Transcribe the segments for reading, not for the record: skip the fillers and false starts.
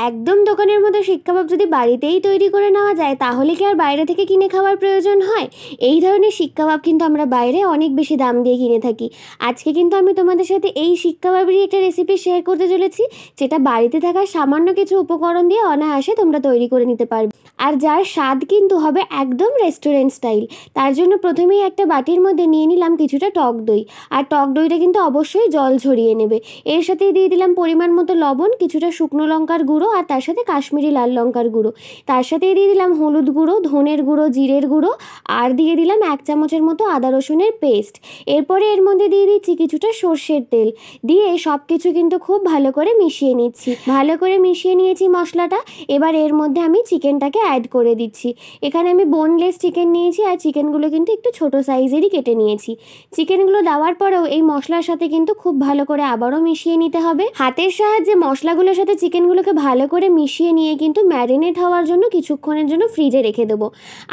একদম দোকানের মতো শিক কাবাব যদি বাড়িতেই তৈরি করে নেওয়া যায় তাহলে কি আর বাইরে থেকে কিনে খাওয়ার প্রয়োজন হয়? এই ধরনের শিক কাবাব কিন্তু আমরা বাইরে অনেক বেশি দাম দিয়ে কিনে থাকি। আজকে কিন্তু আমি তোমাদের সাথে এই শিক কাবাবেরই একটা রেসিপি শেয়ার করতে চলেছি, যেটা বাড়িতে থাকা সামান্য কিছু উপকরণ দিয়ে অনায়াসে তোমরা তৈরি করে নিতে পারবে, আর যার স্বাদ কিন্তু হবে একদম রেস্টুরেন্ট স্টাইল। তার জন্য প্রথমেই একটা বাটির মধ্যে নিয়ে নিলাম কিছুটা টক দই, আর টক দইটা কিন্তু অবশ্যই জল ঝরিয়ে নেবে। এর সাথেই দিয়ে দিলাম পরিমাণ মতো লবণ, কিছুটা শুকনো লঙ্কার গুঁড়ো, আর তার সাথে কাশ্মীরি লাল লঙ্কার গুঁড়ো। তার সাথেই দিয়ে দিলাম হলুদ গুঁড়ো, ধনের গুঁড়ো, জিরের গুঁড়ো, আর দিয়ে দিলাম 1 চামচের মতো আদা রসুনের পেস্ট। এরপরে এর মধ্যে দিয়ে দিচ্ছি কিছুটা সর্ষের তেল, দিয়ে সব কিছু কিন্তু খুব ভালো করে মিশিয়ে নিচ্ছি। ভালো করে মিশিয়ে নিয়েছি মশলাটা। এবার এর মধ্যে আমি চিকেনটাকে অ্যাড করে দিচ্ছি। এখানে আমি বোনলেস চিকেন নিয়েছি, আর চিকেনগুলো কিন্তু একটু ছোট সাইজেরই কেটে নিয়েছি। চিকেনগুলো দেওয়ার পরেও এই মশলার সাথে কিন্তু খুব ভালো করে আবারও মিশিয়ে নিতে হবে। হাতের সাহায্যে মশলাগুলোর সাথে চিকেনগুলোকে ভালো করে মিশিয়ে নিয়ে কিন্তু ম্যারিনেট হওয়ার জন্য কিছুক্ষণের জন্য ফ্রিজে রেখে দেবো।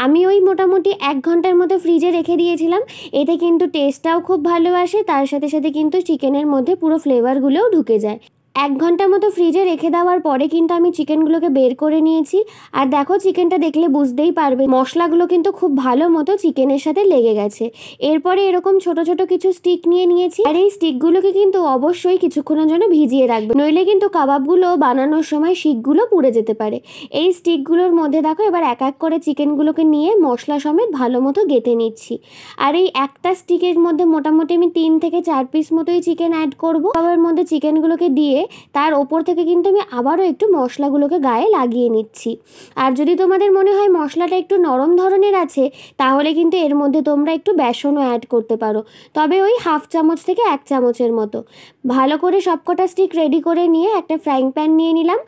আমি ওই মোটামুটি 1 ঘন্টার মতো ফ্রিজে রেখে দিয়েছিলাম। এতে কিন্তু টেস্টটাও খুব ভালো আসে, তার সাথে সাথে কিন্তু চিকেনের মধ্যে পুরো ফ্লেভারগুলোও ঢুকে যায়। 1 ঘন্টার মতো ফ্রিজে রেখে দেওয়ার পরে কিন্তু আমি চিকেনগুলোকে বের করে নিয়েছি। আর দেখো, চিকেনটা দেখলে বুঝতেই পারবে মশলাগুলো কিন্তু খুব ভালো মতো চিকেনের সাথে লেগে গেছে। এরপরে এরকম ছোট ছোট কিছু স্টিক নিয়ে নিয়েছি, আর এই স্টিকগুলোকে কিন্তু অবশ্যই কিছুক্ষণের জন্য ভিজিয়ে রাখবে, নইলে কিন্তু কাবাবগুলো বানানোর সময় শিকগুলো পুড়ে যেতে পারে। এই স্টিকগুলোর মধ্যে দেখো এবার এক এক করে চিকেনগুলোকে নিয়ে মশলা সমেত ভালো মতো গেঁথে নিচ্ছি। আর এই একটা স্টিকের মধ্যে মোটামুটি আমি 3 থেকে 4 পিস মতোই চিকেন অ্যাড করবো। কাবাবের মধ্যে চিকেনগুলোকে দিয়ে তার ওপর থেকে কিন্তু আমি আবারও একটু মশলাগুলোকে গায়ে লাগিয়ে নিচ্ছি। আর যদি তোমাদের মনে হয় মশলাটা একটু নরম ধরনের আছে, তাহলে কিন্তু এর মধ্যে তোমরা একটু বেসনও অ্যাড করতে পারো, তবে ওই 1/2 চামচ থেকে 1 চামচের মতো। ভালো করে সবকটা স্টিক রেডি করে নিয়ে একটা ফ্রাইং প্যান নিয়ে নিলাম,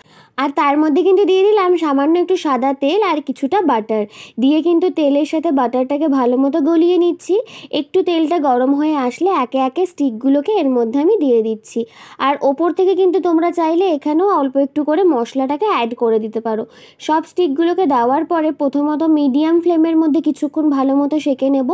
আর তার মধ্যে কিন্তু দিয়ে দিলাম সামান্য একটু সাদা তেল আর কিছুটা বাটার। দিয়ে কিন্তু তেলের সাথে বাটারটাকে ভালো মতো গলিয়ে নিচ্ছি। একটু তেলটা গরম হয়ে আসলে একে একে স্টিকগুলোকে এর মধ্যে আমি দিয়ে দিচ্ছি। আর ওপর থেকে কিন্তু তোমরা চাইলে এখানেও অল্প একটু করে মশলাটাকে অ্যাড করে দিতে পারো। সব স্টিকগুলোকে দেওয়ার পরে প্রথমত মিডিয়াম ফ্লেমের মধ্যে কিছুক্ষণ ভালো মতো সেঁকে নেব।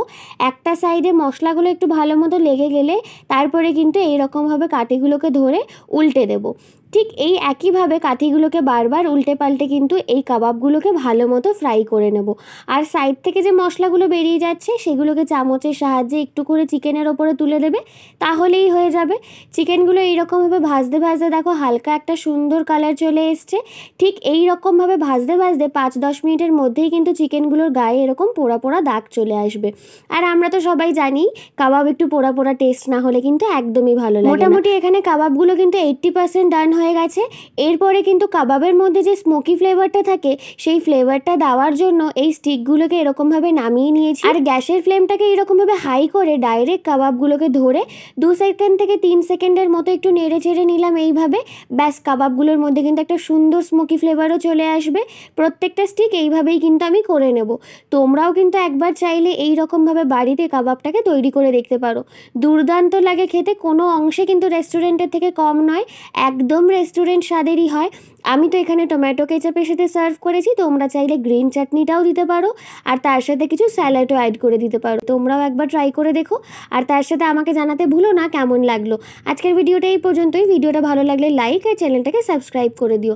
একটা সাইডে মশলাগুলো একটু ভালো মতো লেগে গেলে তারপরে কিন্তু এইরকমভাবে কাঠিগুলোকে ধরে উল্টে দেবো। ঠিক এই একইভাবে কাঠিগুলোকে বারবার উল্টে পাল্টে কিন্তু এই কাবাবগুলোকে ভালো মতো ফ্রাই করে নেব। আর সাইড থেকে যে মশলাগুলো বেরিয়ে যাচ্ছে সেগুলোকে চামচের সাহায্যে একটু করে চিকেনের ওপরে তুলে দেবে, তাহলেই হয়ে যাবে। চিকেনগুলো এইরকমভাবে ভাজতে ভাজতে দেখো হালকা একটা সুন্দর কালার চলে এসছে। ঠিক এই রকমভাবে ভাজতে ভাজতে 5-10 মিনিটের মধ্যেই কিন্তু চিকেনগুলোর গায়ে এরকম পোড়া পোড়া দাগ চলে আসবে। আর আমরা তো সবাই জানি কাবাব একটু পোড়া পোড়া টেস্ট না হলে কিন্তু একদমই ভালো লাগে না। মোটামুটি এখানে কাবাবগুলো কিন্তু 80% ডান হয়ে গেছে। এরপরে কিন্তু কাবাবের মধ্যে যে স্মোকি ফ্লেভারটা থাকে সেই ফ্লেভারটা দেওয়ার জন্য এই স্টিকগুলোকে এরকমভাবে নামিয়ে নিয়েছি, আর গ্যাসের ফ্লেমটাকে এরকমভাবে হাই করে ডাইরেক্ট কাবাবগুলোকে ধরে 2 সেকেন্ড থেকে 3 সেকেন্ডের মতো একটু নেড়ে চেড়ে নিলাম এইভাবে। ব্যাস, কাবাবগুলোর মধ্যে কিন্তু একটা সুন্দর স্মোকি ফ্লেভারও চলে আসবে। প্রত্যেকটা স্টিক এইভাবেই কিন্তু আমি করে নেব। তোমরাও কিন্তু একবার চাইলে এই রকমভাবে বাড়িতে কাবাবটাকে তৈরি করে দেখতে পারো। দুর্দান্ত লাগে খেতে, কোনো অংশে কিন্তু রেস্টুরেন্টের থেকে কম নয়, একদম রেস্টুরেন্ট স্বাদেরই হয়। আমি তো এখানে টমেটো কেচাপের সাথে সার্ভ করেছি, তোমরা চাইলে গ্রিন চাটনিটাও দিতে পারো, আর তার সাথে কিছু স্যালাডও অ্যাড করে দিতে পারো। তোমরাও একবার ট্রাই করে দেখো, আর তার সাথে আমাকে জানাতে ভুলো না কেমন লাগলো। আজকের ভিডিওটা এই পর্যন্তই। ভিডিওটা ভালো লাগলে লাইক আর চ্যানেলটাকে সাবস্ক্রাইব করে দিও।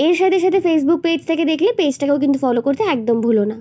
এর সাথে সাথে ফেসবুক পেজ থেকে দেখলে পেজটাকেও কিন্তু ফলো করতে একদম ভুলো না।